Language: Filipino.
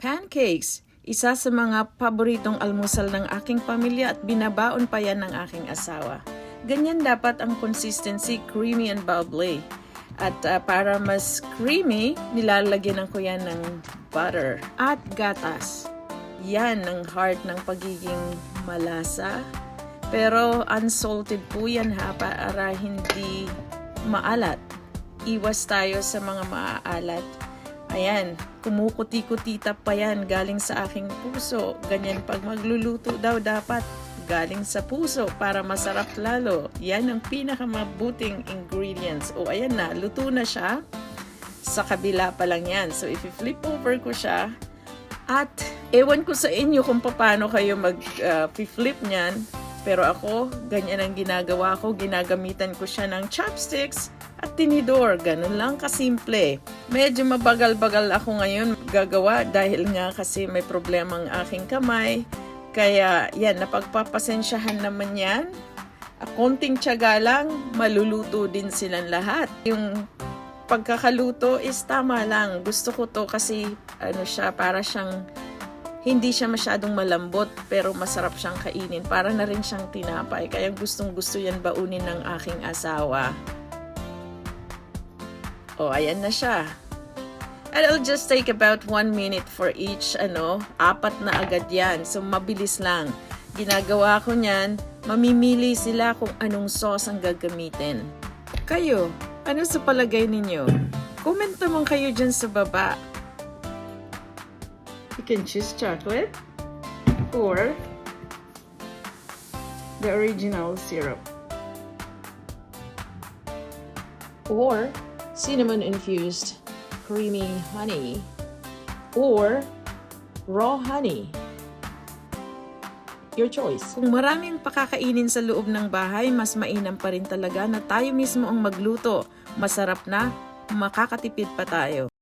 Pancakes, isa sa mga paboritong almusal ng aking pamilya at binabaon pa yan ng aking asawa. Ganyan dapat ang consistency, creamy and bubbly. At para mas creamy, nilalagyan ko yan ng butter at gatas. Yan ang heart ng pagiging malasa. Pero unsalted po yan ha, para hindi maalat. Iwas tayo sa mga maaalat. Ayan, kumukuti-kutita pa yan galing sa aking puso. Ganyan pag magluluto daw dapat galing sa puso para masarap lalo. Yan ang pinakamabuting ingredients. O ayan na, luto na siya. Sa kabila pa lang yan. So if i-flip over ko siya, at ewan ko sa inyo kung paano kayo mag-flip niyan. Pero ako, ganyan ang ginagawa ko. Ginagamitan ko siya ng chopsticks at tinidor. Ganun lang kasimple. Medyo mabagal-bagal ako ngayon gagawa dahil nga kasi may problema ang aking kamay. Kaya yan, napagpapasensyahan naman yan. Konting tiyaga lang, maluluto din silang lahat. Yung pagkakaluto is tama lang. Gusto ko to kasi para siyang hindi siya masyadong malambot pero masarap siyang kainin. Para na rin siyang tinapay. Kaya gustong-gusto yan baunin ng aking asawa. O, ayan na siya. And it'll just take about 1 minute for each, 4 na agad yan. So, mabilis lang. Ginagawa ko niyan, mamimili sila kung anong sauce ang gagamitin. Kayo, ano sa palagay ninyo? Comment naman kayo dyan sa baba. You can choose chocolate or the original syrup. Or cinnamon-infused creamy honey or raw honey. Your choice. Kung maraming pakakainin sa loob ng bahay, mas mainam pa rin talaga na tayo mismo ang magluto. Masarap na, makakatipid pa tayo.